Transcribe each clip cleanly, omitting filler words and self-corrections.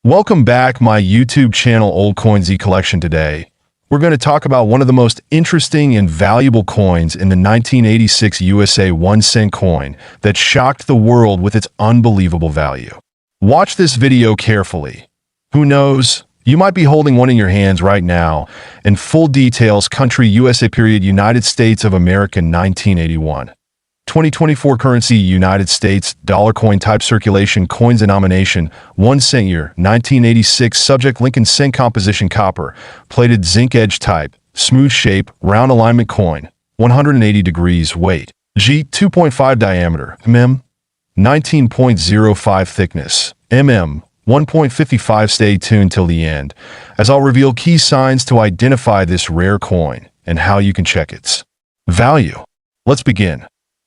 Welcome back my YouTube channel Old Coin Z Collection. Today, we're going to talk about one of the most interesting and valuable coins in the 1986 USA 1-cent coin that shocked the world with its unbelievable value. Watch this video carefully. Who knows, you might be holding one in your hands right now, and full details: country USA period United States of America 1981. 2024 currency United States dollar coin type circulation coins denomination 1 cent year 1986 subject Lincoln cent composition copper plated zinc edge type smooth shape round alignment coin 180 degrees weight G 2.5 diameter mm 19.05 thickness mm 1.55. Stay tuned till the end as I'll reveal key signs to identify this rare coin and how you can check its value. Let's begin.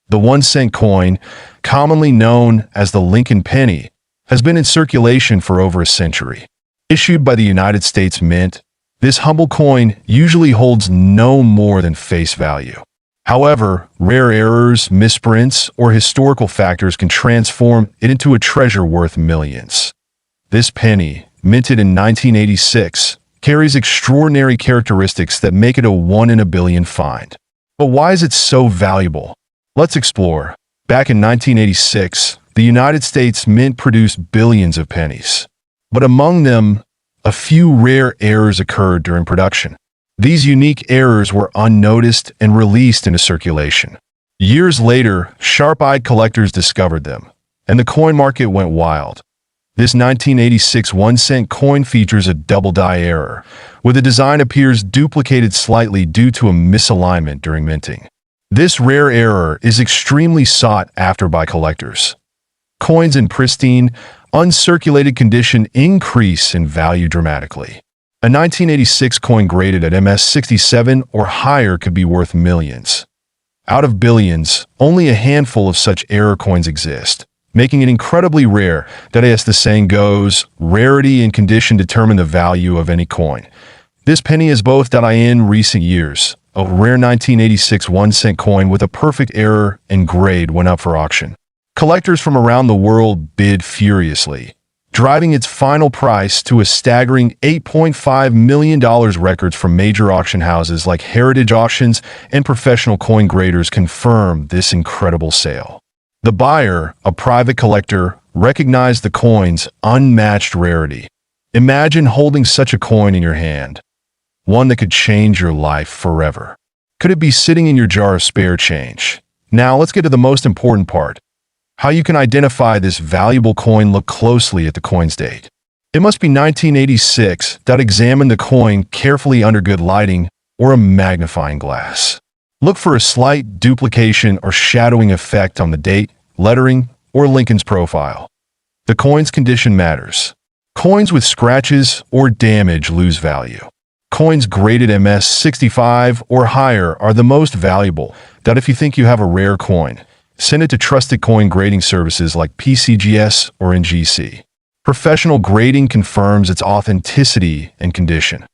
The 1-cent coin, commonly known as the Lincoln penny, has been in circulation for over a century. Issued by the United States Mint, this humble coin usually holds no more than face value. However, rare errors, misprints, or historical factors can transform it into a treasure worth millions. This penny, minted in 1986, carries extraordinary characteristics that make it a 1 in a billion find. But why is it so valuable? Let's explore. Back in 1986, the United States Mint produced billions of pennies. But among them, a few rare errors occurred during production. These unique errors were unnoticed and released into circulation. Years later, sharp-eyed collectors discovered them, and the coin market went wild. This 1986 1-cent coin features a double die error, where the design appears duplicated slightly due to a misalignment during minting. This rare error is extremely sought after by collectors. Coins in pristine, uncirculated condition increase in value dramatically. A 1986 coin graded at MS67 or higher could be worth millions. Out of billions, only a handful of such error coins exist, making it incredibly rare that, as the saying goes, rarity and condition determine the value of any coin. This penny is both that in recent years. A rare 1986 1-cent coin with a perfect error and grade went up for auction. Collectors from around the world bid furiously, driving its final price to a staggering $8.5 million. Records from major auction houses like Heritage Auctions and professional coin graders confirm this incredible sale. The buyer, a private collector, recognized the coin's unmatched rarity. Imagine holding such a coin in your hand. One that could change your life forever. Could it be sitting in your jar of spare change? Now let's get to the most important part. How you can identify this valuable coin. Look closely at the coin's date. It must be 1986. Examine the coin carefully under good lighting or a magnifying glass. Look for a slight duplication or shadowing effect on the date, lettering, or Lincoln's profile. The coin's condition matters. Coins with scratches or damage lose value. Coins graded MS65 or higher are the most valuable. If you think you have a rare coin, send it to trusted coin grading services like PCGS or NGC. Professional grading confirms its authenticity and condition.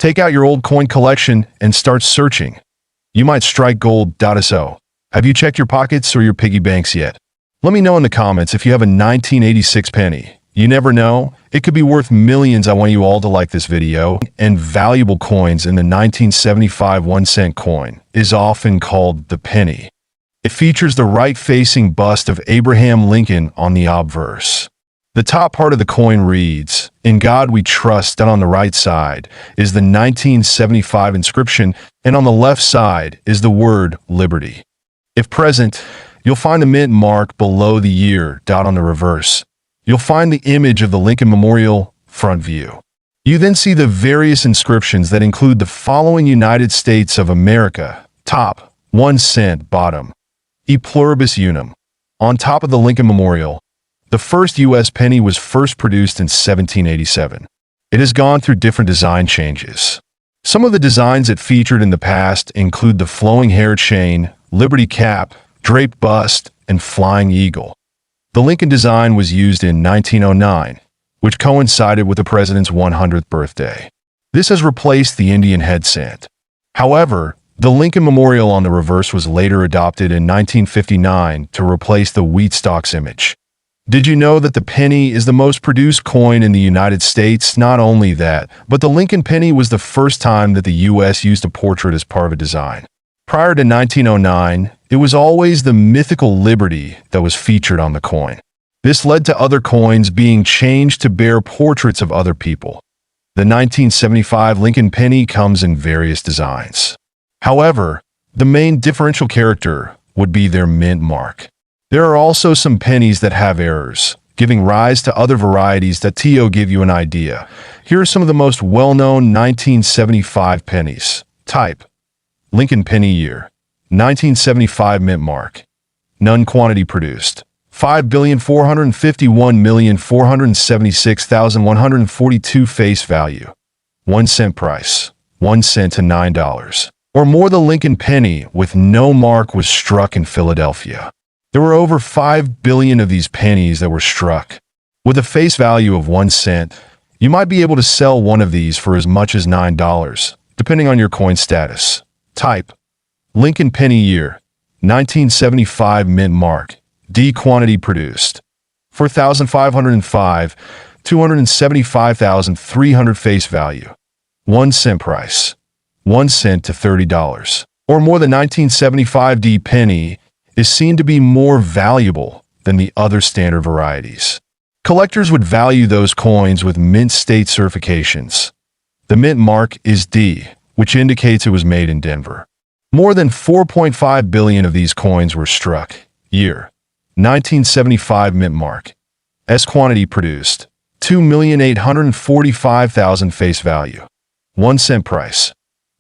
Take out your old coin collection and start searching. You might strike gold. So, have you checked your pockets or your piggy banks yet? Let me know in the comments if you have a 1986 penny. You never know, it could be worth millions. I want you all to like this video. And valuable coins in the 1975 1-cent coin is often called the penny. It features the right-facing bust of Abraham Lincoln on the obverse. The top part of the coin reads, "In God We Trust," and on the right side is the 1975 inscription, and on the left side is the word liberty. If present, you'll find the mint mark below the year. On the reverse, you'll find the image of the Lincoln Memorial front view. You then see the various inscriptions that include the following: United States of America, top, 1 cent, bottom, E pluribus unum. On top of the Lincoln Memorial, the first U.S. penny was first produced in 1787. It has gone through different design changes. Some of the designs it featured in the past include the flowing hair chain, liberty cap, draped bust, and flying eagle. The Lincoln design was used in 1909, which coincided with the president's 100th birthday. This has replaced the Indian head cent. However, the Lincoln Memorial on the reverse was later adopted in 1959 to replace the wheat stalks image. Did you know that the penny is the most produced coin in the United States? Not only that, but the Lincoln penny was the first time that the U.S. used a portrait as part of a design. Prior to 1909, it was always the mythical Liberty that was featured on the coin. This led to other coins being changed to bear portraits of other people. The 1975 Lincoln penny comes in various designs. However, the main differential character would be their mint mark. There are also some pennies that have errors, giving rise to other varieties that give you an idea. Here are some of the most well-known 1975 pennies. Type: Lincoln penny year, 1975 mint mark. None quantity produced, 5,451,476,142 face value. 1 cent price, 1 cent to $9. Or more, the Lincoln penny with no mark was struck in Philadelphia. There were over 5 billion of these pennies that were struck. With a face value of 1 cent, you might be able to sell one of these for as much as $9, depending on your coin status. Type: Lincoln penny year, 1975 mint mark. D quantity produced, 4,505, 275,300 face value. 1 cent price, 1 cent to $30. Or more, the 1975 D penny is seen to be more valuable than the other standard varieties. Collectors would value those coins with mint state certifications. The mint mark is D, which indicates it was made in Denver. More than 4.5 billion of these coins were struck. Year: 1975 mint mark. S quantity produced, 2,845,000 face value. 1 cent price,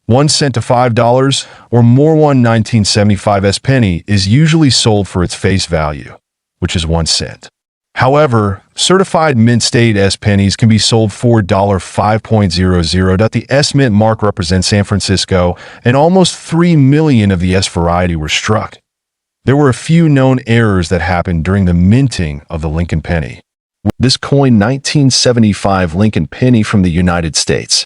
1 cent to $5 or more. 1975 S penny is usually sold for its face value, which is 1 cent. However, certified mint state S pennies can be sold for $5.00. The S mint mark represents San Francisco, and almost 3 million of the S variety were struck. There were a few known errors that happened during the minting of the Lincoln penny. This coin, 1975 Lincoln penny from the United States.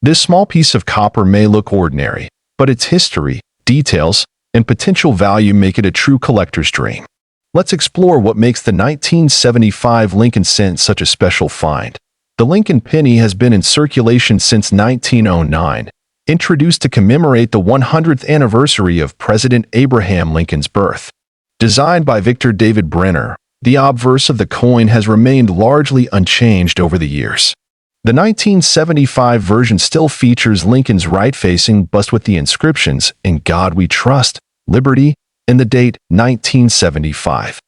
This small piece of copper may look ordinary, but its history, details, and potential value make it a true collector's dream. Let's explore what makes the 1975 Lincoln cent such a special find. The Lincoln penny has been in circulation since 1909, introduced to commemorate the 100th anniversary of President Abraham Lincoln's birth. Designed by Victor David Brenner, the obverse of the coin has remained largely unchanged over the years. The 1975 version still features Lincoln's right-facing bust with the inscriptions, "In God We Trust, Liberty," and the date 1975.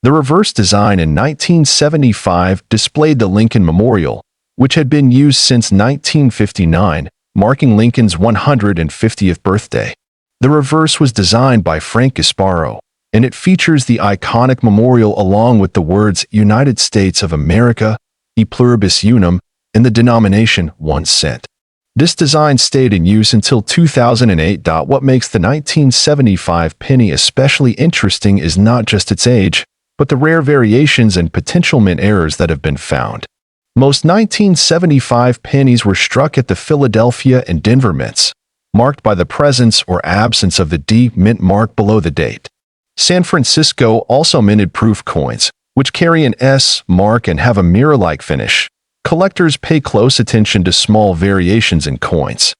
The reverse design in 1975 displayed the Lincoln Memorial, which had been used since 1959, marking Lincoln's 150th birthday. The reverse was designed by Frank Gasparo, and it features the iconic memorial along with the words "United States of America, e pluribus unum," and the denomination 1 cent. This design stayed in use until 2008. What makes the 1975 penny especially interesting is not just its age, but the rare variations and potential mint errors that have been found. Most 1975 pennies were struck at the Philadelphia and Denver mints, marked by the presence or absence of the D mint mark below the date. San Francisco also minted proof coins, which carry an S mark and have a mirror-like finish. Collectors pay close attention to small variations in coins.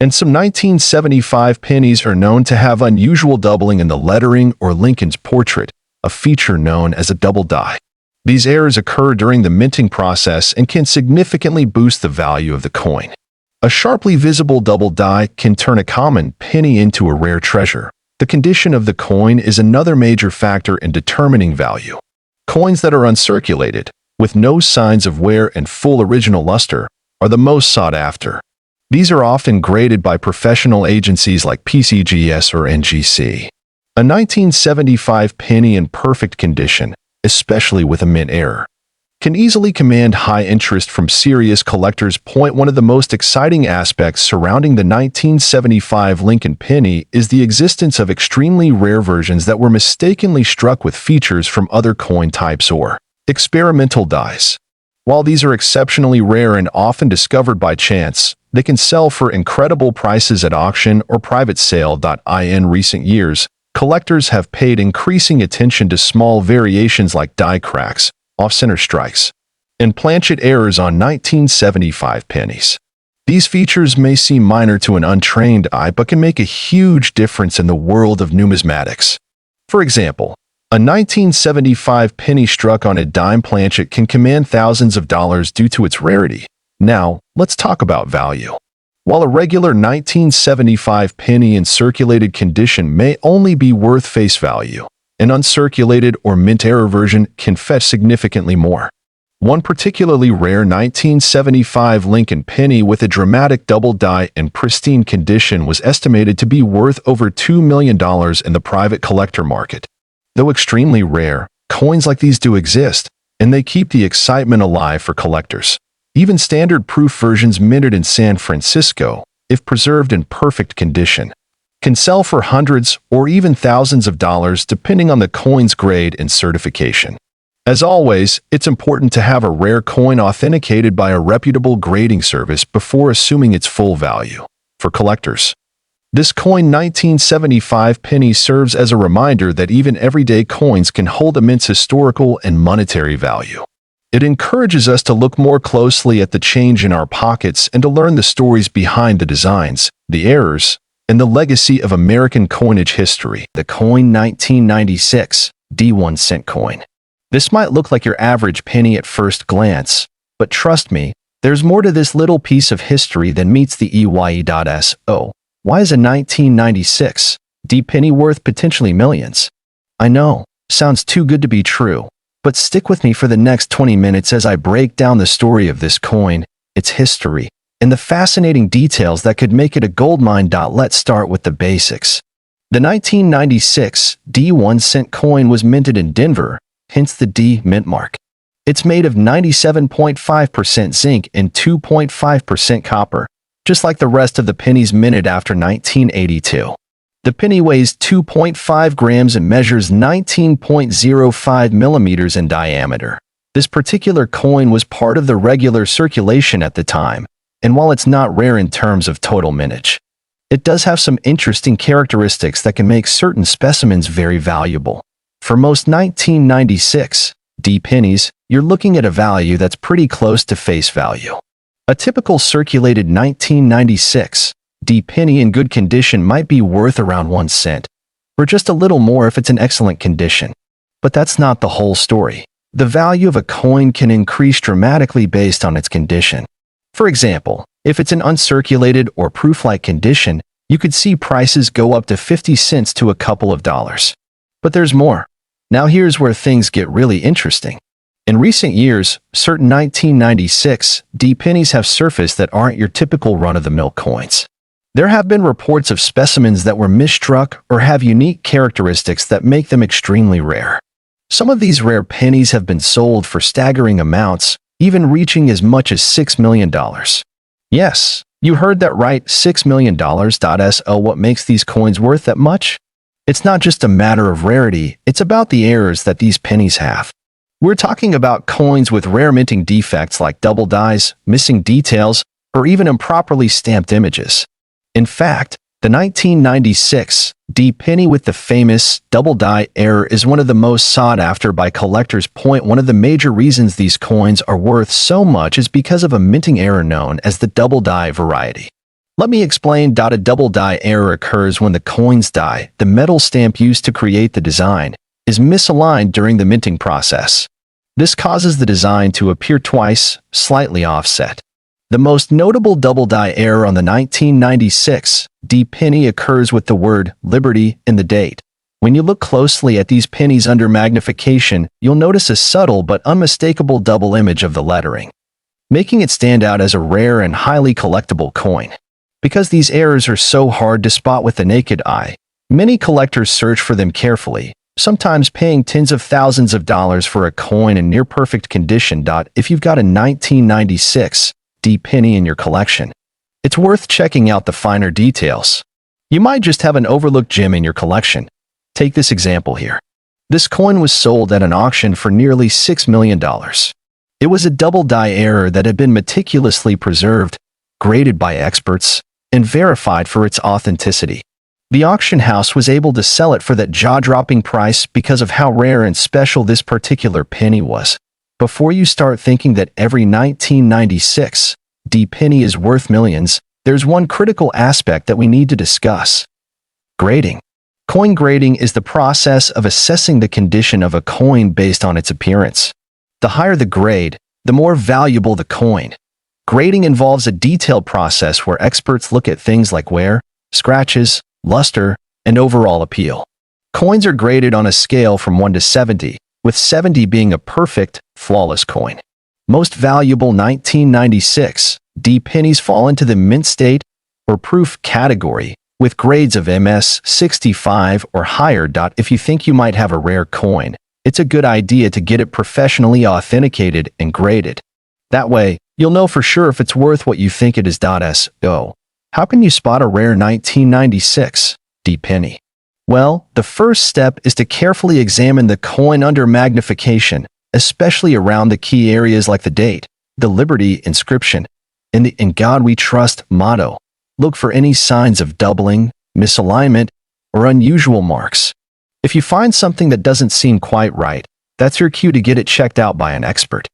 And some 1975 pennies are known to have unusual doubling in the lettering or Lincoln's portrait, a feature known as a double die. These errors occur during the minting process and can significantly boost the value of the coin. A sharply visible double die can turn a common penny into a rare treasure. The condition of the coin is another major factor in determining value. Coins that are uncirculated, with no signs of wear and full original luster, are the most sought after. These are often graded by professional agencies like PCGS or NGC. A 1975 penny in perfect condition, especially with a mint error, can easily command high interest from serious collectors. One of the most exciting aspects surrounding the 1975 Lincoln penny is the existence of extremely rare versions that were mistakenly struck with features from other coin types or experimental dies. While these are exceptionally rare and often discovered by chance, they can sell for incredible prices at auction or private sale. In recent years, collectors have paid increasing attention to small variations like die cracks, off-center strikes, and planchet errors on 1975 pennies. These features may seem minor to an untrained eye but can make a huge difference in the world of numismatics. For example, a 1975 penny struck on a dime planchet can command thousands of dollars due to its rarity. Now, let's talk about value. While a regular 1975 penny in circulated condition may only be worth face value, an uncirculated or mint error version can fetch significantly more. One particularly rare 1975 Lincoln penny with a dramatic double die and pristine condition was estimated to be worth over $2 million in the private collector market. Though extremely rare, coins like these do exist, and they keep the excitement alive for collectors. Even standard proof versions minted in San Francisco, if preserved in perfect condition, can sell for hundreds or even thousands of dollars depending on the coin's grade and certification. As always, it's important to have a rare coin authenticated by a reputable grading service before assuming its full value. For collectors, this coin 1975 penny serves as a reminder that even everyday coins can hold immense historical and monetary value. It encourages us to look more closely at the change in our pockets and to learn the stories behind the designs, the errors, and the legacy of American coinage history. The coin 1996 D1 cent coin. This might look like your average penny at first glance, but trust me, there's more to this little piece of history than meets the EYE.so. Why is a 1996 D penny worth potentially millions? I know, sounds too good to be true, but stick with me for the next 20 minutes as I break down the story of this coin, its history, and the fascinating details that could make it a goldmine. Let's start with the basics. The 1996 D1 cent coin was minted in Denver, hence the D mint mark. It's made of 97.5% zinc and 2.5% copper, just like the rest of the pennies minted after 1982. The penny weighs 2.5 grams and measures 19.05 millimeters in diameter. This particular coin was part of the regular circulation at the time, and while it's not rare in terms of total mintage, it does have some interesting characteristics that can make certain specimens very valuable. For most 1996 D pennies, you're looking at a value that's pretty close to face value. A typical circulated 1996 D penny in good condition might be worth around 1 cent, or just a little more if it's in excellent condition. But that's not the whole story. The value of a coin can increase dramatically based on its condition. For example, if it's in uncirculated or proof-like condition, you could see prices go up to 50 cents to a couple of dollars. But there's more. Now here's where things get really interesting. In recent years, certain 1996 D pennies have surfaced that aren't your typical run-of-the-mill coins. There have been reports of specimens that were misstruck or have unique characteristics that make them extremely rare. Some of these rare pennies have been sold for staggering amounts, even reaching as much as $6 million. Yes, you heard that right, $6 million. So what makes these coins worth that much? It's not just a matter of rarity, it's about the errors that these pennies have. We're talking about coins with rare minting defects like double dies, missing details, or even improperly stamped images. In fact, the 1996 D penny with the famous double die error is one of the most sought after by collectors. One of the major reasons these coins are worth so much is because of a minting error known as the double die variety. Let me explain. A double die error occurs when the coin's die, the metal stamp used to create the design, is misaligned during the minting process. This causes the design to appear twice, slightly offset. The most notable double die error on the 1996 D penny occurs with the word Liberty in the date. When you look closely at these pennies under magnification, you'll notice a subtle but unmistakable double image of the lettering, making it stand out as a rare and highly collectible coin. Because these errors are so hard to spot with the naked eye, many collectors search for them carefully, sometimes paying tens of thousands of dollars for a coin in near-perfect condition. If you've got a 1996 D penny in your collection, it's worth checking out the finer details. You might just have an overlooked gem in your collection. Take this example here. This coin was sold at an auction for nearly $6 million. It was a double die error that had been meticulously preserved, graded by experts, and verified for its authenticity. The auction house was able to sell it for that jaw-dropping price because of how rare and special this particular penny was. Before you start thinking that every 1996 D penny is worth millions, there's one critical aspect that we need to discuss. Grading. Coin grading is the process of assessing the condition of a coin based on its appearance. The higher the grade, the more valuable the coin. Grading involves a detailed process where experts look at things like wear, scratches, luster, and overall appeal. Coins are graded on a scale from 1 to 70, with 70 being a perfect, flawless coin. Most valuable 1996 D pennies fall into the mint state or proof category, with grades of MS 65 or higher. If you think you might have a rare coin, it's a good idea to get it professionally authenticated and graded. That way, you'll know for sure if it's worth what you think it is. So, how can you spot a rare 1996 D penny? Well, the first step is to carefully examine the coin under magnification, especially around the key areas like the date, the Liberty inscription, and the "In God We Trust" motto. Look for any signs of doubling, misalignment, or unusual marks. If you find something that doesn't seem quite right, that's your cue to get it checked out by an expert.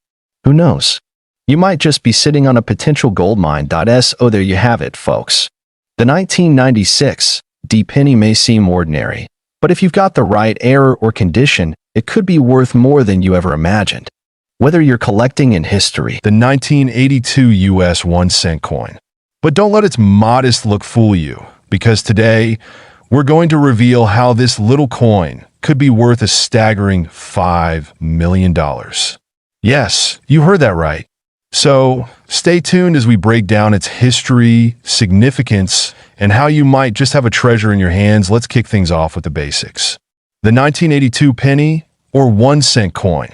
Who knows? You might just be sitting on a potential gold mine. So there you have it, folks. The 1996 D penny may seem ordinary, but if you've got the right era or condition, it could be worth more than you ever imagined. Whether you're collecting in history, The 1982 US 1-cent coin. But don't let its modest look fool you, because today, we're going to reveal how this little coin could be worth a staggering $5 million. Yes, you heard that right. So, stay tuned as we break down its history, significance, and how you might just have a treasure in your hands. Let's kick things off with the basics. The 1982 penny, or 1-cent coin,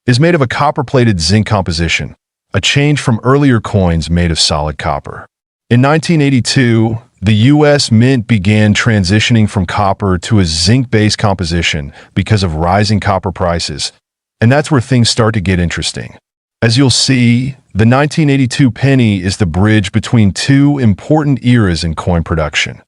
is made of a copper-plated zinc composition, a change from earlier coins made of solid copper. In 1982, the U.S. Mint began transitioning from copper to a zinc-based composition because of rising copper prices, and that's where things start to get interesting. As you'll see, the 1982 penny is the bridge between two important eras in coin production.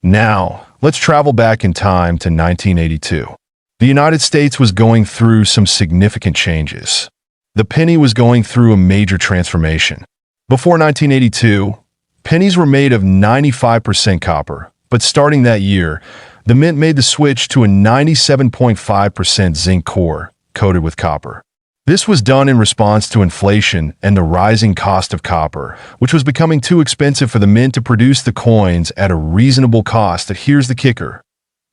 Now, let's travel back in time to 1982. The United States was going through some significant changes. The penny was going through a major transformation. Before 1982, pennies were made of 95% copper, but starting that year, the mint made the switch to a 97.5% zinc core coated with copper. This was done in response to inflation and the rising cost of copper, which was becoming too expensive for the mint to produce the coins at a reasonable cost. But here's the kicker.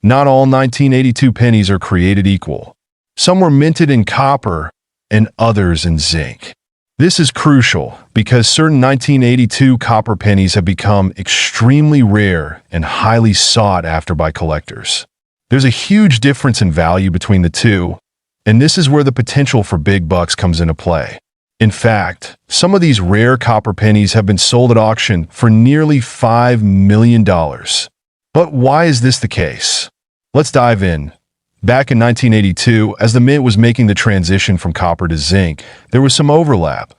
Not all 1982 pennies are created equal. Some were minted in copper and others in zinc. This is crucial because certain 1982 copper pennies have become extremely rare and highly sought after by collectors. There's a huge difference in value between the two, and this is where the potential for big bucks comes into play. In fact, some of these rare copper pennies have been sold at auction for nearly $5 million. But why is this the case? Let's dive in. Back in 1982, as the mint was making the transition from copper to zinc, there was some overlap,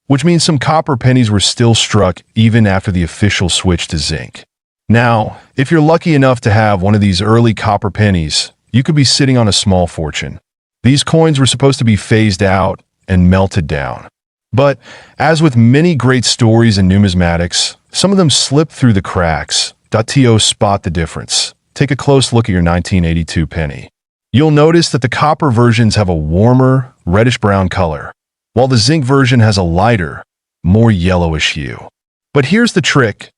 which means some copper pennies were still struck even after the official switch to zinc. Now, if you're lucky enough to have one of these early copper pennies, you could be sitting on a small fortune. These coins were supposed to be phased out and melted down. But, as with many great stories in numismatics, some of them slip through the cracks. To spot the difference, take a close look at your 1982 penny. You'll notice that the copper versions have a warmer, reddish-brown color, while the zinc version has a lighter, more yellowish hue. But here's the trick.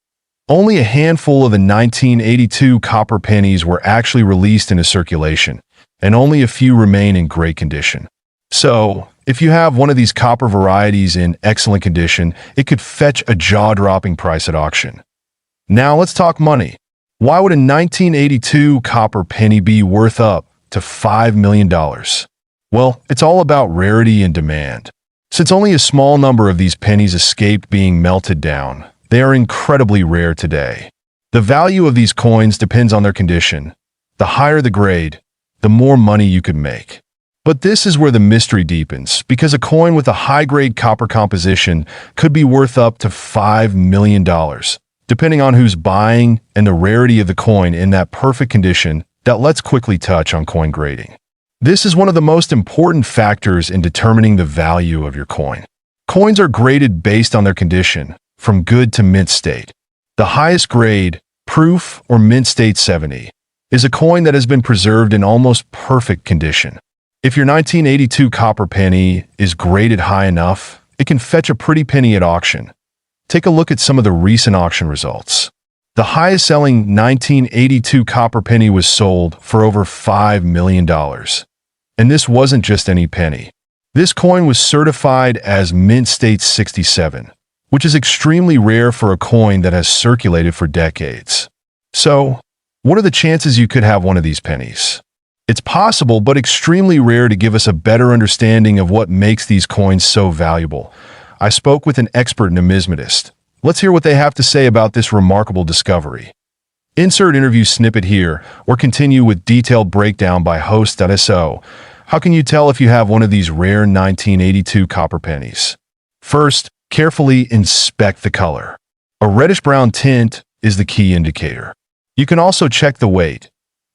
Only a handful of the 1982 copper pennies were actually released into circulation, and only a few remain in great condition. So, if you have one of these copper varieties in excellent condition, it could fetch a jaw-dropping price at auction. Now let's talk money. Why would a 1982 copper penny be worth up to $5 million? Well, it's all about rarity and demand. Since only a small number of these pennies escaped being melted down, they are incredibly rare today. The value of these coins depends on their condition. The higher the grade, the more money you could make. But this is where the mystery deepens, because a coin with a high-grade copper composition could be worth up to $5 million, depending on who's buying and the rarity of the coin in that perfect condition. Let's quickly touch on coin grading. This is one of the most important factors in determining the value of your coin. Coins are graded based on their condition, from good to mint state. The highest grade, proof or mint state 70, is a coin that has been preserved in almost perfect condition. If your 1982 copper penny is graded high enough, it can fetch a pretty penny at auction. Take a look at some of the recent auction results. The highest selling 1982 copper penny was sold for over $5 million. And this wasn't just any penny. This coin was certified as mint state 67, which is extremely rare for a coin that has circulated for decades. So, what are the chances you could have one of these pennies? It's possible, but extremely rare. To give us a better understanding of what makes these coins so valuable, I spoke with an expert numismatist. Let's hear what they have to say about this remarkable discovery. Insert interview snippet here, or continue with detailed breakdown by host.so. How can you tell if you have one of these rare 1982 copper pennies? First, carefully inspect the color. A reddish-brown tint is the key indicator. You can also check the weight.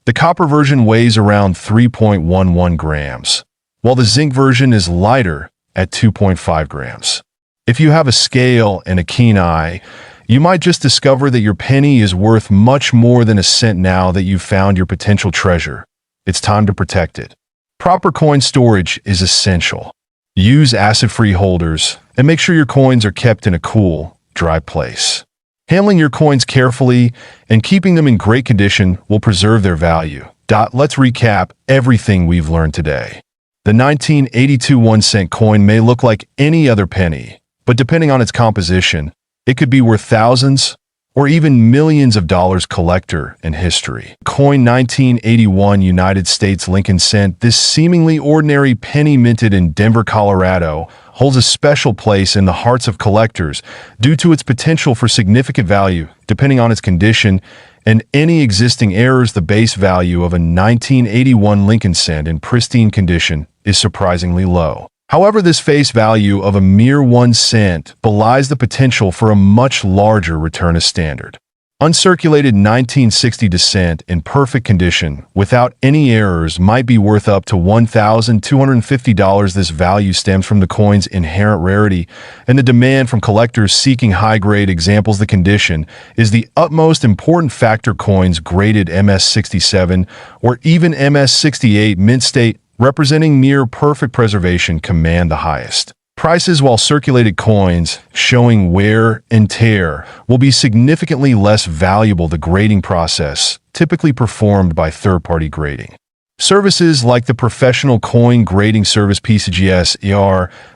The copper version weighs around 3.11 grams, while the zinc version is lighter at 2.5 grams. If you have a scale and a keen eye, you might just discover that your penny is worth much more than a cent. Now that you've found your potential treasure, it's time to protect it. Proper coin storage is essential. Use acid-free holders and make sure your coins are kept in a cool, dry place. Handling your coins carefully and keeping them in great condition will preserve their value. Let's recap everything we've learned today. The 1982 1-cent coin may look like any other penny, but depending on its composition, it could be worth thousands or even millions of dollars. Collector and history. Coin 1981 United States Lincoln cent. This seemingly ordinary penny minted in Denver, Colorado, holds a special place in the hearts of collectors due to its potential for significant value, depending on its condition and any existing errors. The base value of a 1981 Lincoln cent in pristine condition is surprisingly low. However, this face value of a mere 1 cent belies the potential for a much larger return as standard. Uncirculated 1960 cent in perfect condition, without any errors, might be worth up to $1,250. This value stems from the coin's inherent rarity and the demand from collectors seeking high-grade examples. The condition is the utmost important factor. Coins graded MS-67 or even MS-68 mint state, representing near perfect preservation, command the highest prices, while circulated coins showing wear and tear will be significantly less valuable. The grading process, typically performed by third-party grading services like the Professional Coin Grading Service PCGS,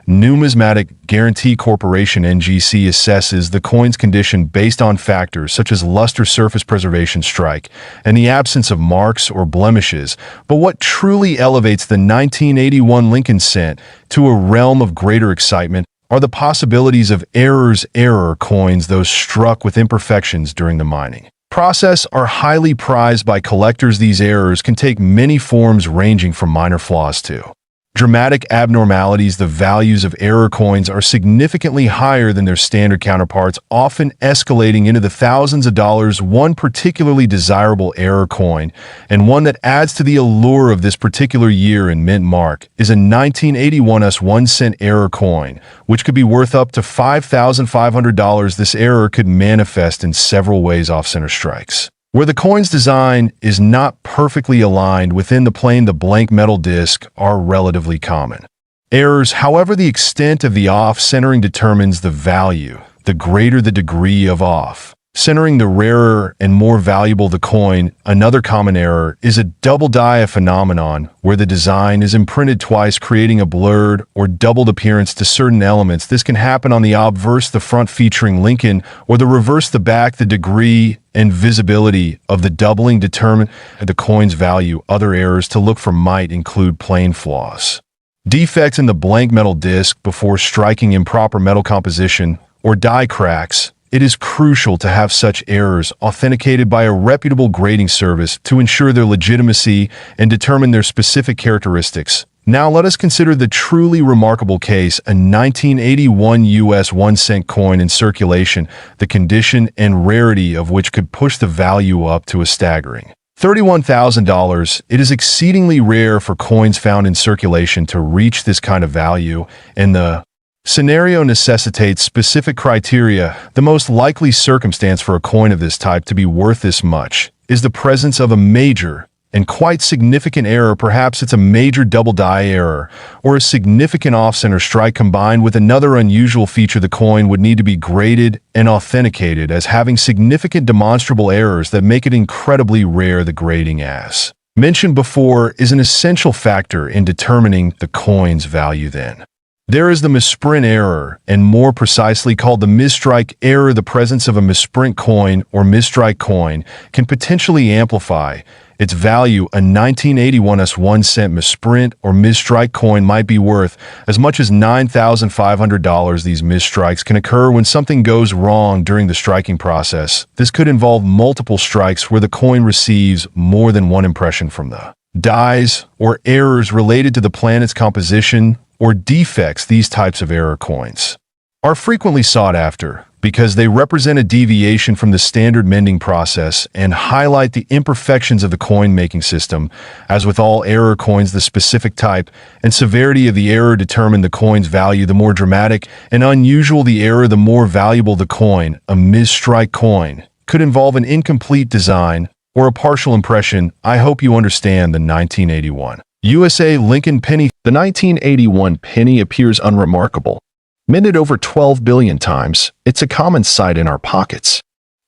Numismatic Guarantee Corporation NGC, assesses the coin's condition based on factors such as luster, surface preservation, strike, and the absence of marks or blemishes. But what truly elevates the 1981 Lincoln cent to a realm of greater excitement are the possibilities of error coins, those struck with imperfections during the mining process, are highly prized by collectors. These errors can take many forms, ranging from minor flaws to dramatic abnormalities. The values of error coins are significantly higher than their standard counterparts, often escalating into the thousands of dollars. One particularly desirable error coin, and one that adds to the allure of this particular year in mint mark, is a 1981 1-cent error coin, which could be worth up to $5,500. This error could manifest in several ways: off-center strikes, where the coin's design is not perfectly aligned within the plane. The blank metal disc are relatively common errors. However, the extent of the off-centering determines the value. The greater the degree of off-centering, the rarer and more valuable the coin. Another common error is a double die phenomenon, where the design is imprinted twice, creating a blurred or doubled appearance to certain elements. This can happen on the obverse, the front featuring Lincoln, or the reverse, the back. The degree and visibility of the doubling determine the coin's value. Other errors to look for might include plane flaws, defects in the blank metal disc before striking, improper metal composition, or die cracks. It is crucial to have such errors authenticated by a reputable grading service to ensure their legitimacy and determine their specific characteristics. Now let us consider the truly remarkable case, a 1981 US 1-cent coin in circulation, the condition and rarity of which could push the value up to a staggering $31,000. It is exceedingly rare for coins found in circulation to reach this kind of value, and the scenario necessitates specific criteria. The most likely circumstance for a coin of this type to be worth this much is the presence of a major and quite significant error. Perhaps it's a major double die error or a significant off-center strike combined with another unusual feature. The coin would need to be graded and authenticated as having significant demonstrable errors that make it incredibly rare. The grading, as mentioned before, is an essential factor in determining the coin's value. Then there is the misprint error, and more precisely called the misstrike error. The presence of a misprint coin or misstrike coin can potentially amplify its value. A 1981's 1-cent misprint or misstrike coin might be worth as much as $9,500. These misstrikes can occur when something goes wrong during the striking process. This could involve multiple strikes where the coin receives more than one impression from the dies, or errors related to the planet's composition or defects. These types of error coins are frequently sought after because they represent a deviation from the standard mending process and highlight the imperfections of the coin-making system. As with all error coins, the specific type and severity of the error determine the coin's value. The more dramatic and unusual the error, the more valuable the coin. A misstrike coin could involve an incomplete design or a partial impression. I hope you understand the 1981 USA Lincoln penny. The 1981 penny appears unremarkable. Minted over 12 billion times, it's a common sight in our pockets.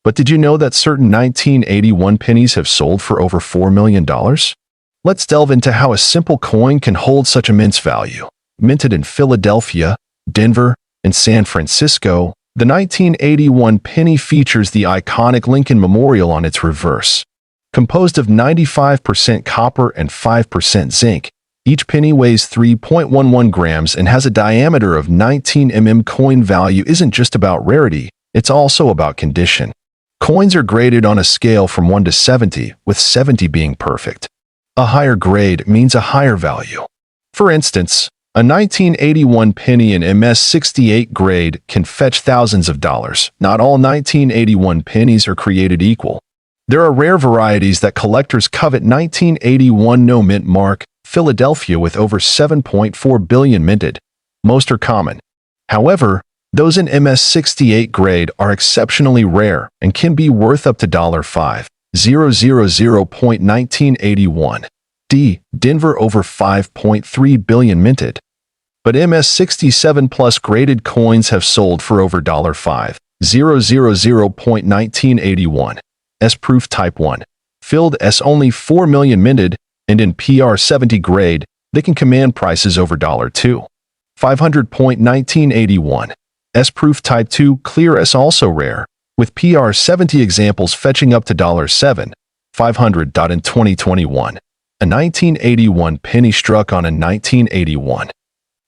But did you know that certain 1981 pennies have sold for over $4 million? Let's delve into how a simple coin can hold such immense value. Minted in Philadelphia, Denver, and San Francisco, the 1981 penny features the iconic Lincoln Memorial on its reverse. Composed of 95% copper and 5% zinc, each penny weighs 3.11 grams and has a diameter of 19 mm. Coin value isn't just about rarity, it's also about condition. Coins are graded on a scale from 1 to 70, with 70 being perfect. A higher grade means a higher value. For instance, a 1981 penny in MS-68 grade can fetch thousands of dollars. Not all 1981 pennies are created equal. There are rare varieties that collectors covet. 1981 no mint mark, Philadelphia, with over 7.4 billion minted. Most are common. However, those in MS-68 grade are exceptionally rare and can be worth up to $5,000. 1981. D. Denver, over 5.3 billion minted. But MS-67 plus graded coins have sold for over $5,000. 1981. S proof type 1. Filled S, only 4 million minted, and in PR-70 grade, they can command prices over $2,500. 1981. S proof type 2 clear S, also rare, with PR-70 examples fetching up to $7,500. In 2021, a 1981 penny struck on a 1981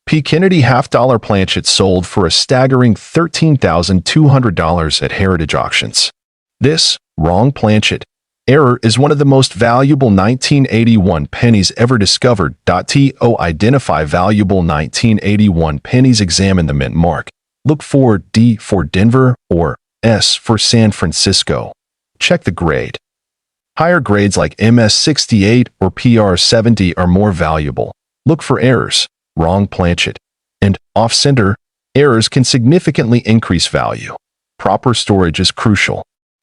P. Kennedy half-dollar planchet sold for a staggering $13,200 at Heritage Auctions. This wrong planchet error is one of the most valuable 1981 pennies ever discovered. To identify valuable 1981 pennies, examine the mint mark. Look for D for Denver or S for San Francisco. Check the grade. Higher grades like MS-68 or PR-70 are more valuable. Look for errors, wrong planchet, and off-center. Errors can significantly increase value. Proper storage is crucial.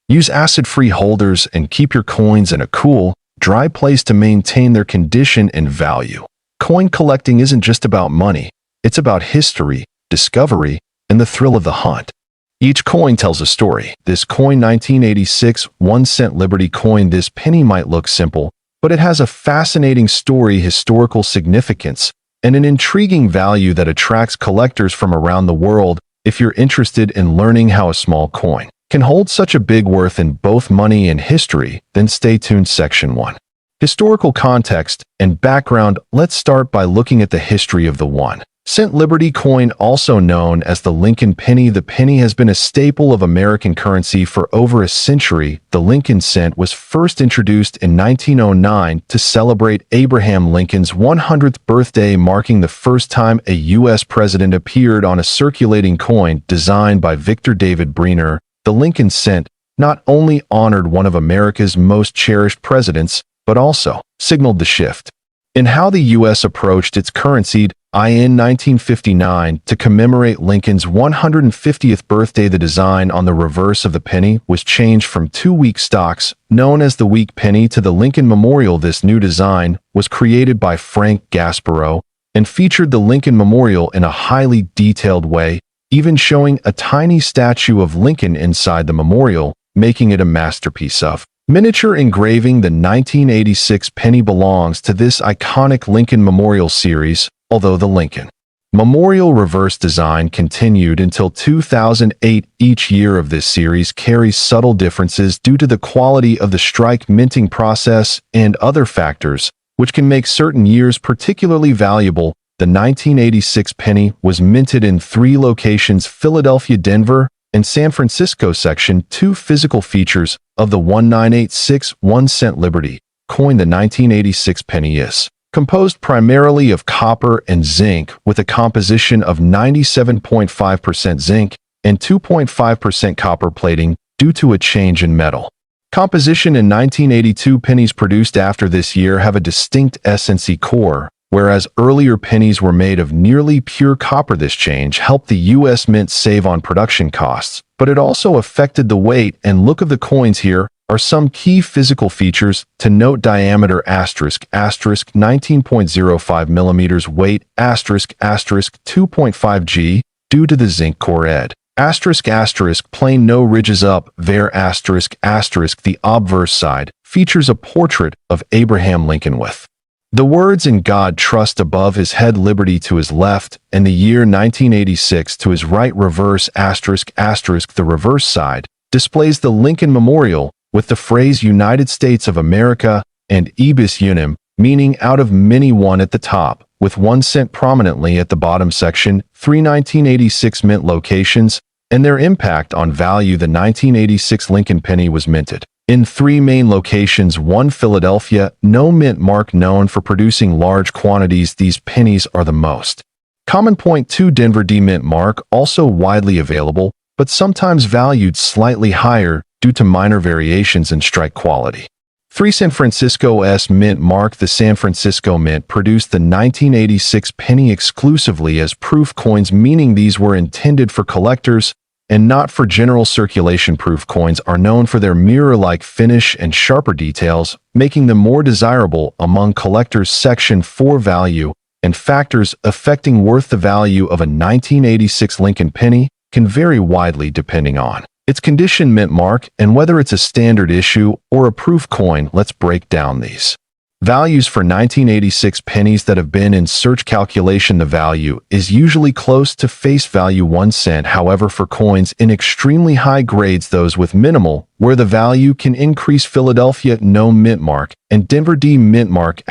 Use acid-free holders and keep your coins in a cool, dry place to maintain their condition and value. Coin collecting isn't just about money. It's about history, discovery, and the thrill of the hunt. Each coin tells a story. This coin, 1986 1-cent Liberty coin. This penny might look simple, but it has a fascinating story, historical significance, and an intriguing value that attracts collectors from around the world. If you're interested in learning how a small coin can hold such a big worth in both money and history, then stay tuned. Section 1. Historical context and background. Let's start by looking at the history of the 1-cent Liberty coin, also known as the Lincoln penny. The penny has been a staple of American currency for over a century. The Lincoln cent was first introduced in 1909 to celebrate Abraham Lincoln's 100th birthday, marking the first time a U.S. president appeared on a circulating coin. Designed by Victor David Breener, the Lincoln cent not only honored one of America's most cherished presidents, but also signaled the shift in how the U.S. approached its currency. In 1959, to commemorate Lincoln's 150th birthday, the design on the reverse of the penny was changed from two week stocks, known as the week penny, to the Lincoln Memorial. This new design was created by Frank Gasparow and featured the Lincoln Memorial in a highly detailed way, even showing a tiny statue of Lincoln inside the memorial, making it a masterpiece of miniature engraving. The 1986 penny belongs to this iconic Lincoln Memorial series, although the Lincoln Memorial reverse design continued until 2008. Each year of this series carries subtle differences due to the quality of the strike minting process and other factors, which can make certain years particularly valuable. The 1986 penny was minted in 3 locations: Philadelphia, Denver, and San Francisco. Section 2 Physical features of the 1986 1-cent Liberty coin. The 1986 penny is composed primarily of copper and zinc, with a composition of 97.5% zinc and 2.5% copper plating due to a change in metal composition. In 1982, pennies produced after this year have a distinct SNC core, whereas earlier pennies were made of nearly pure copper. This change helped the U.S. Mint save on production costs, but it also affected the weight and look of the coins. Here are some key physical features to note: diameter *** 19.05 millimeters, weight *** 2.5 g due to the zinc core ed. *** plain, no ridges up. Var *** the obverse side features a portrait of Abraham Lincoln with the words "In God Trust" above his head, Liberty to his left, and the year 1986 to his right. Reverse ***, the reverse side displays the Lincoln Memorial with the phrase United States of America and Ibis Unum, meaning out of many, one at the top, with 1 cent prominently at the bottom. Section 3 1986 mint locations and their impact on value. The 1986 Lincoln penny was minted in 3 main locations. 1 Philadelphia, no mint mark, known for producing large quantities. These pennies are the most common. 2 Denver, D mint mark, also widely available, but sometimes valued slightly higher due to minor variations in strike quality. 3 San Francisco, S mint mark. The San Francisco Mint produced the 1986 penny exclusively as proof coins, meaning these were intended for collectors and not for general circulation. Proof coins are known for their mirror-like finish and sharper details, making them more desirable among collectors. Section 4 Value and factors affecting worth. The value of a 1986 Lincoln penny can vary widely depending on its condition, mint mark, and whether it's a standard issue or a proof coin. Let's break down these values for 1986 pennies that have been in search calculation. The value is usually close to face value, 1 cent. However, for coins in extremely high grades, those with minimal, where the value can increase: Philadelphia, no mint mark, and Denver, D mint mark ***.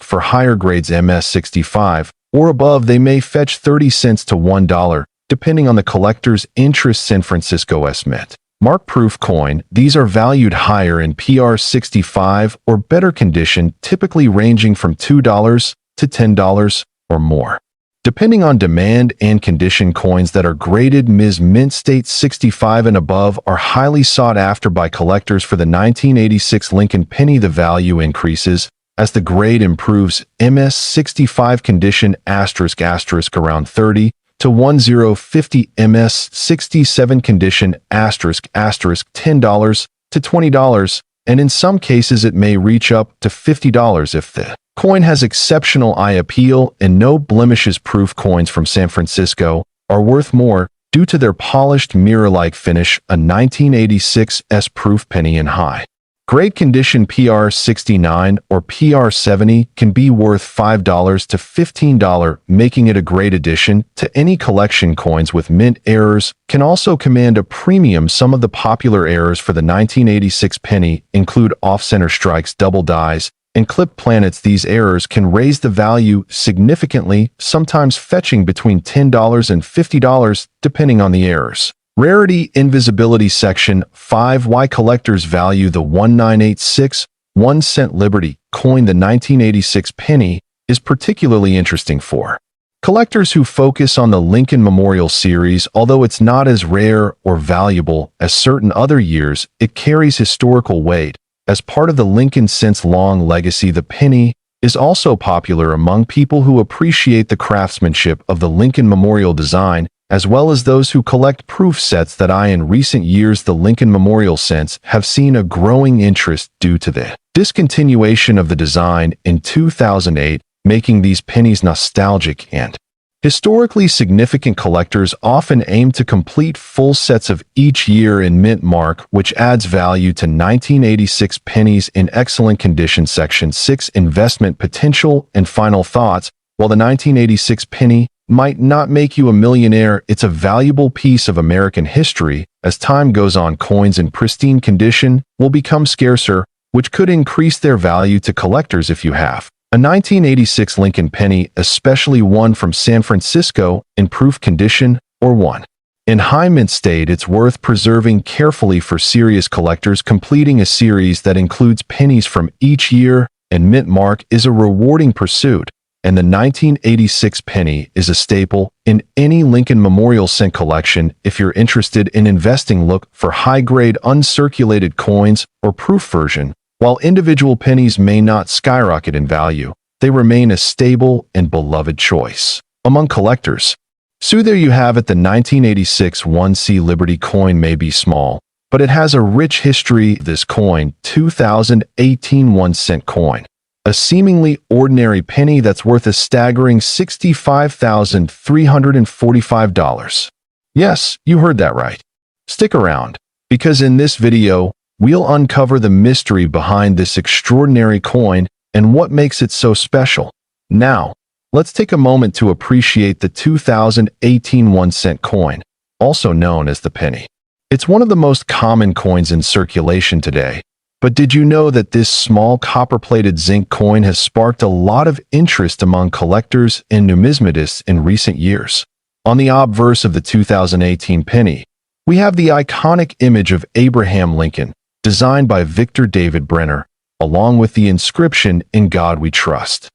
For higher grades, MS65 or above, they may fetch 30 cents to $1, depending on the collector's interest. San Francisco S mint mark proof coin. These are valued higher in PR65 or better condition, typically ranging from $2 to $10 or more, depending on demand and condition. Coins that are graded Ms. Mint State 65 and above are highly sought after by collectors. For the 1986 Lincoln penny, the value increases as the grade improves. MS 65 condition ***, around 30 to 1050. MS 67 condition ***, $10 to $20, and in some cases it may reach up to $50 if the coin has exceptional eye appeal and no blemishes. Proof coins from San Francisco are worth more due to their polished mirror-like finish. A 1986 S proof penny in high grade condition PR69 or PR70 can be worth $5 to $15, making it a great addition to any collection. Coins with mint errors can also command a premium. Some of the popular errors for the 1986 penny include off-center strikes, double dies, and clipped planets. These errors can raise the value significantly, sometimes fetching between $10 and $50 depending on the errors. Rarity invisibility. Section 5 Why collectors value the 1986 1-cent Liberty coin. The 1986 penny is particularly interesting for Collectors who focus on the Lincoln Memorial series, although it's not as rare or valuable as certain other years, it carries historical weight. As part of the Lincoln since-long legacy, the penny is also popular among people who appreciate the craftsmanship of the Lincoln Memorial design, as well as those who collect proof sets that in recent years the Lincoln Memorial cents have seen a growing interest due to the discontinuation of the design in 2008, making these pennies nostalgic and historically significant. Collectors often aim to complete full sets of each year in mint mark, which adds value to 1986 pennies in excellent condition. Section 6: Investment Potential and Final Thoughts. While the 1986 penny might not make you a millionaire, it's a valuable piece of American history. As time goes on, coins in pristine condition will become scarcer, which could increase their value to collectors. If you have a 1986 Lincoln penny, especially one from San Francisco, in proof condition, or one in high mint state, it's worth preserving carefully for serious collectors. Completing a series that includes pennies from each year and mint mark is a rewarding pursuit, and the 1986 penny is a staple in any Lincoln Memorial cent collection. If you're interested in investing, look for high-grade uncirculated coins or proof version. While individual pennies may not skyrocket in value, they remain a stable and beloved choice among collectors. So there you have it. The 1986 1C Liberty coin may be small, but it has a rich history. This coin, 2018 1-cent coin, a seemingly ordinary penny that's worth a staggering $65,345. Yes, you heard that right. Stick around, because in this video, we'll uncover the mystery behind this extraordinary coin and what makes it so special. Now, let's take a moment to appreciate the 2018 1-cent coin, also known as the penny. It's one of the most common coins in circulation today. But did you know that this small copper-plated zinc coin has sparked a lot of interest among collectors and numismatists in recent years? On the obverse of the 2018 penny, we have the iconic image of Abraham Lincoln, designed by Victor David Brenner, along with the inscription, "In God We Trust."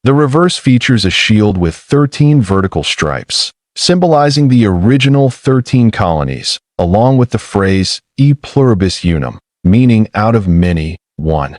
The reverse features a shield with 13 vertical stripes, symbolizing the original 13 colonies, along with the phrase, "E pluribus unum," meaning out of many, one.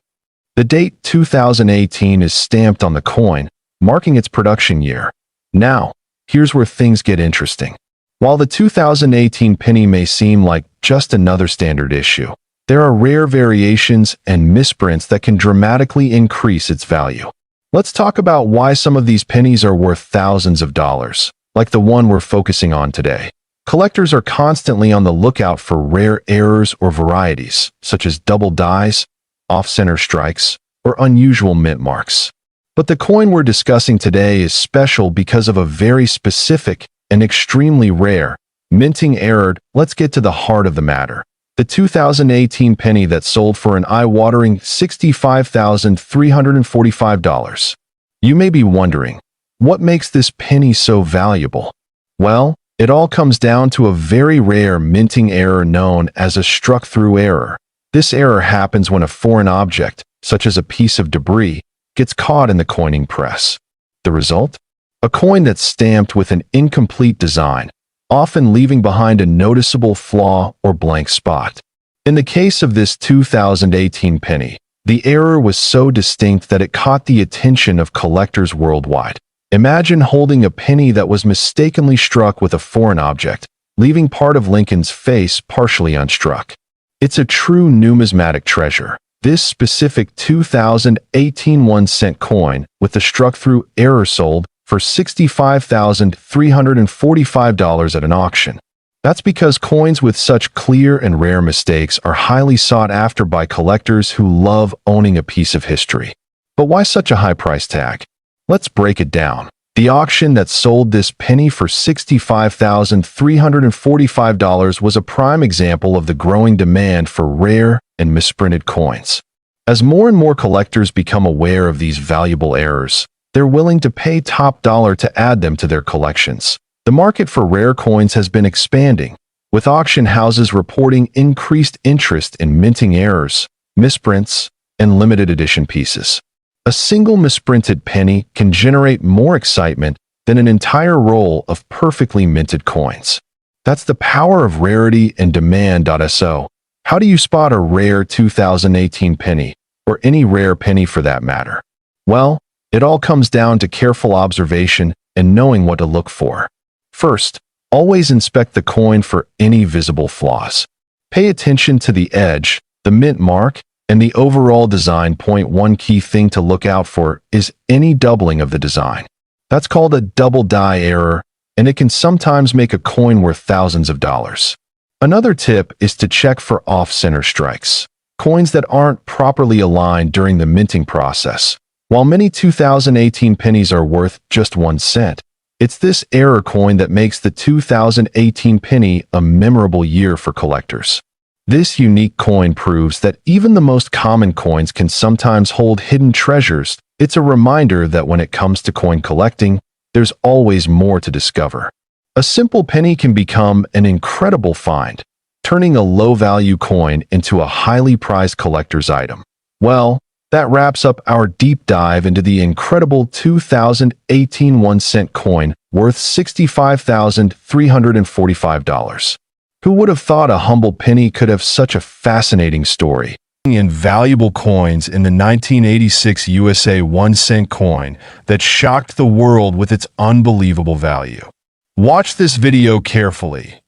The date 2018 is stamped on the coin, marking its production year. Now, here's where things get interesting. While the 2018 penny may seem like just another standard issue, there are rare variations and misprints that can dramatically increase its value. Let's talk about why some of these pennies are worth thousands of dollars, like the one we're focusing on today. Collectors are constantly on the lookout for rare errors or varieties, such as double dies, off-center strikes, or unusual mint marks. But the coin we're discussing today is special because of a very specific and extremely rare minting error. Let's get to the heart of the matter. The 2018 penny that sold for an eye-watering $65,345. You may be wondering, what makes this penny so valuable? Well, it all comes down to a very rare minting error known as a struck-through error. This error happens when a foreign object, such as a piece of debris, gets caught in the coining press. The result? A coin that's stamped with an incomplete design, often leaving behind a noticeable flaw or blank spot. In the case of this 2018 penny, the error was so distinct that it caught the attention of collectors worldwide. Imagine holding a penny that was mistakenly struck with a foreign object, leaving part of Lincoln's face partially unstruck. It's a true numismatic treasure. This specific 2018 1-cent coin with the struck-through error sold for $65,345 at an auction. That's because coins with such clear and rare mistakes are highly sought after by collectors who love owning a piece of history. But why such a high price tag? Let's break it down. The auction that sold this penny for $65,345 was a prime example of the growing demand for rare and misprinted coins. As more and more collectors become aware of these valuable errors, they're willing to pay top dollar to add them to their collections. The market for rare coins has been expanding, with auction houses reporting increased interest in minting errors, misprints, and limited edition pieces. A single misprinted penny can generate more excitement than an entire roll of perfectly minted coins. That's the power of rarity and demand. So, how do you spot a rare 2018 penny, or any rare penny for that matter? Well, it all comes down to careful observation and knowing what to look for. First, always inspect the coin for any visible flaws. Pay attention to the edge, the mint mark, and the overall design. One key thing to look out for is any doubling of the design. That's called a double die error, and it can sometimes make a coin worth thousands of dollars. Another tip is to check for off-center strikes, coins that aren't properly aligned during the minting process. While many 2018 pennies are worth just 1 cent, it's this error coin that makes the 2018 penny a memorable year for collectors. This unique coin proves that even the most common coins can sometimes hold hidden treasures. It's a reminder that when it comes to coin collecting, there's always more to discover. A simple penny can become an incredible find, turning a low-value coin into a highly prized collector's item. Well, that wraps up our deep dive into the incredible 2018 1-cent coin worth $65,345. Who would have thought a humble penny could have such a fascinating story? In valuable coins in the 1986 USA 1-cent coin that shocked the world with its unbelievable value. Watch this video carefully.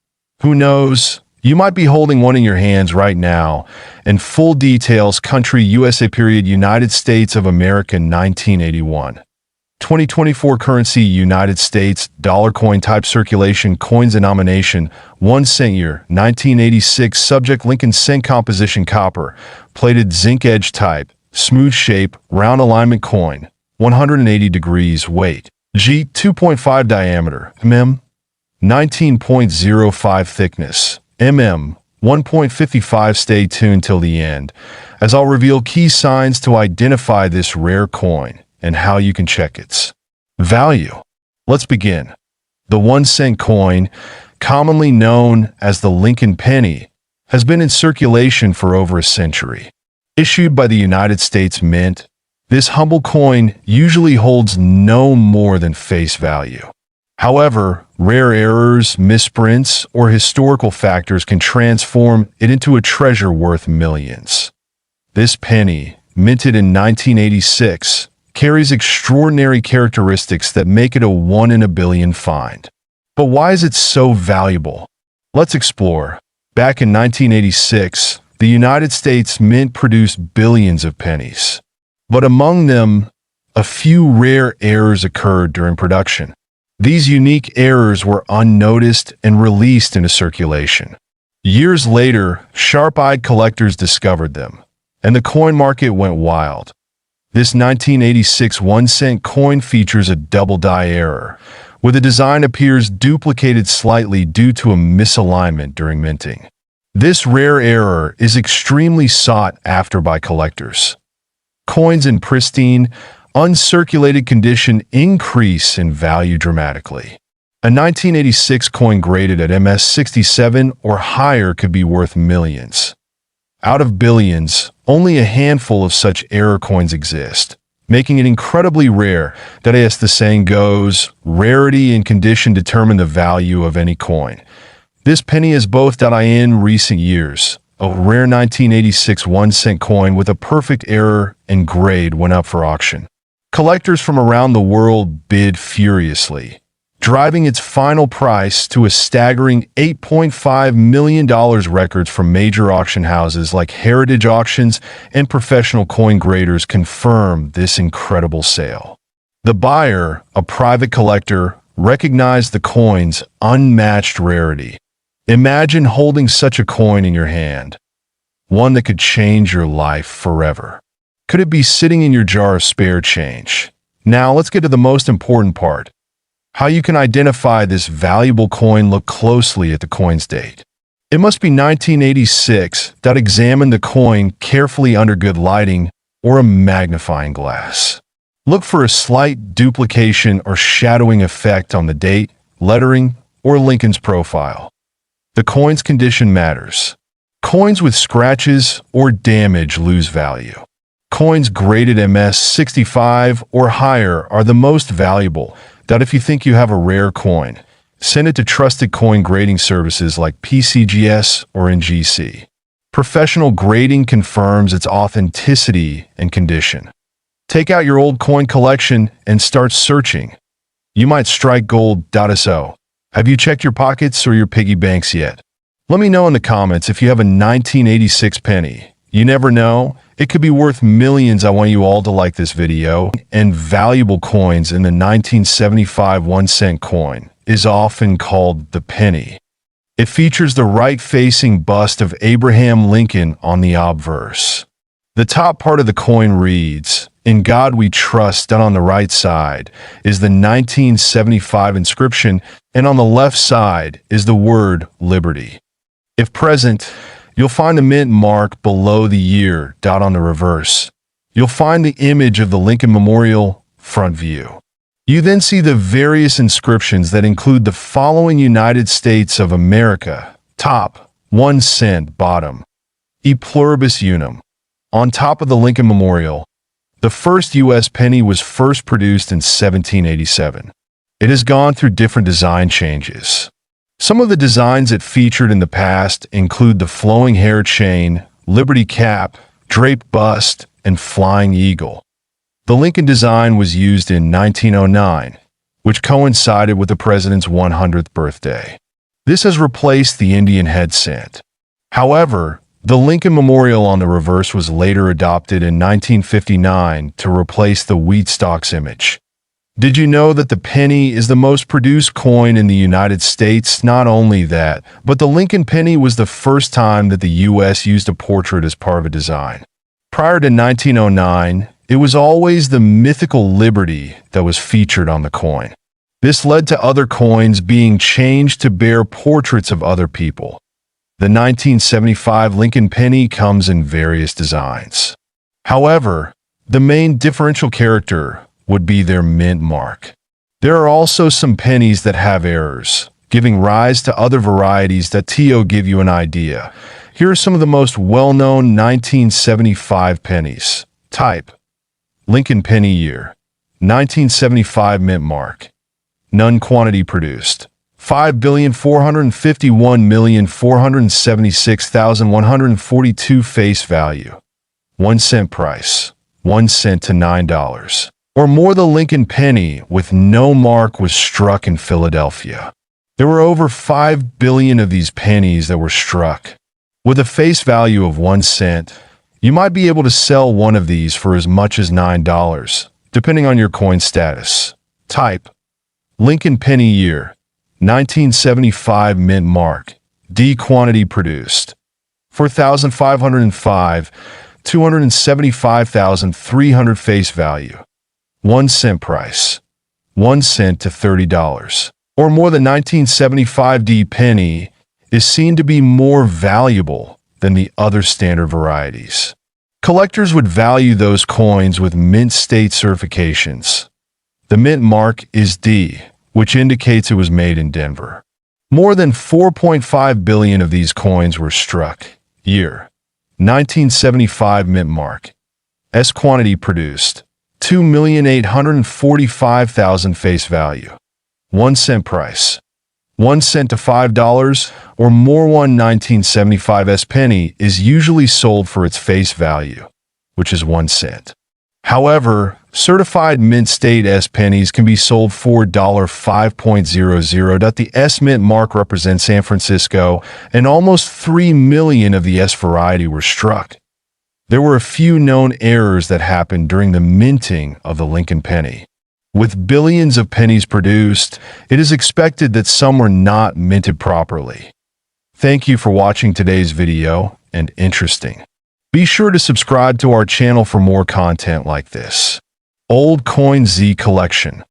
Who knows? You might be holding one in your hands right now, and full details: country USA period United States of America 1981. 2024 currency United States, dollar coin type circulation, coins denomination 1 cent year 1986, subject Lincoln cent, composition copper, plated zinc, edge type, smooth shape, round alignment coin, 180 degrees, weight G, 2.5 diameter, mm, 19.05 thickness, mm, 1.55. Stay tuned till the end, as I'll reveal key signs to identify this rare coin and how you can check its value. Let's begin. The 1-cent coin, commonly known as the Lincoln penny, has been in circulation for over a century. Issued by the United States Mint, this humble coin usually holds no more than face value. However, rare errors, misprints, or historical factors can transform it into a treasure worth millions. This penny, minted in 1986, carries extraordinary characteristics that make it a 1 in a billion find. But why is it so valuable? Let's explore. Back in 1986, the United States Mint produced billions of pennies. But among them, a few rare errors occurred during production. These unique errors were unnoticed and released into circulation. Years later, sharp-eyed collectors discovered them, and the coin market went wild. This 1986 1-cent coin features a double die error, where the design appears duplicated slightly due to a misalignment during minting. This rare error is extremely sought after by collectors. Coins in pristine, uncirculated condition increase in value dramatically. A 1986 coin graded at MS67 or higher could be worth millions. Out of billions, only a handful of such error coins exist, making it incredibly rare that, as the saying goes, rarity and condition determine the value of any coin. This penny is both in recent years. A rare 1986 1-cent coin with a perfect error and grade went up for auction. Collectors from around the world bid furiously, driving its final price to a staggering $8.5 million. Records from major auction houses like Heritage Auctions and professional coin graders confirm this incredible sale. The buyer, a private collector, recognized the coin's unmatched rarity. Imagine holding such a coin in your hand, one that could change your life forever. Could it be sitting in your jar of spare change? Now let's get to the most important part. How you can identify this valuable coin. Look closely at the coin's date. It must be 1986. Examine the coin carefully under good lighting or a magnifying glass. Look for a slight duplication or shadowing effect on the date, lettering, or Lincoln's profile. The coin's condition matters. Coins with scratches or damage lose value. Coins graded MS65 or higher are the most valuable. If you think you have a rare coin, send it to trusted coin grading services like PCGS or NGC. Professional grading confirms its authenticity and condition. Take out your old coin collection and start searching. You might strike gold.so. Have you checked your pockets or your piggy banks yet? Let me know in the comments if you have a 1986 penny. You never know, it could be worth millions. I want you all to like this video. And valuable coins in the 1975 1-cent coin is often called the penny. It features the right-facing bust of Abraham Lincoln on the obverse. The top part of the coin reads, "In God We Trust," done on the right side is the 1975 inscription, and on the left side is the word liberty. If present, you'll find the mint mark below the year, on the reverse. You'll find the image of the Lincoln Memorial, front view. You then see the various inscriptions that include the following: United States of America, top, 1 cent, bottom, E pluribus unum. On top of the Lincoln Memorial, the first U.S. penny was first produced in 1787. It has gone through different design changes. Some of the designs it featured in the past include the flowing hair chain, liberty cap, draped bust, and flying eagle. The Lincoln design was used in 1909, which coincided with the president's 100th birthday. This has replaced the Indian head cent. However, the Lincoln Memorial on the reverse was later adopted in 1959 to replace the wheat stalks image. Did you know that the penny is the most produced coin in the United States? Not only that, but the Lincoln penny was the first time that the U.S. used a portrait as part of a design. Prior to 1909, it was always the mythical liberty that was featured on the coin. This led to other coins being changed to bear portraits of other people. The 1975 Lincoln penny comes in various designs. However, the main differential character would be their mint mark. There are also some pennies that have errors, giving rise to other varieties that give you an idea. Here are some of the most well-known 1975 pennies. Type: Lincoln penny year, 1975 mint mark. None quantity produced, 5,451,476,142 face value. 1 cent price, 1 cent to $9. Or more. The Lincoln penny with no mark was struck in Philadelphia. There were over 5 billion of these pennies that were struck. With a face value of 1 cent, you might be able to sell one of these for as much as $9, depending on your coin status. Type: Lincoln penny year, 1975 mint mark. D quantity produced, 4,505, 275,300 face value. 1 cent price, 1 cent to $30. Or more. The 1975 D penny is seen to be more valuable than the other standard varieties. Collectors would value those coins with mint state certifications. The mint mark is D, which indicates it was made in Denver. More than 4.5 billion of these coins were struck. Year, 1975 mint mark. S quantity produced, 2,845,000 face value. 1 cent price, 1 cent to $5 or more. 1975 S penny is usually sold for its face value, which is 1 cent. However, certified mint state S pennies can be sold for $5.00. The S mint mark represents San Francisco, and almost 3 million of the S variety were struck. There were a few known errors that happened during the minting of the Lincoln penny. With billions of pennies produced, it is expected that some were not minted properly. Thank you for watching today's video, and interesting. Be sure to subscribe to our channel for more content like this. Old Coin Z Collection.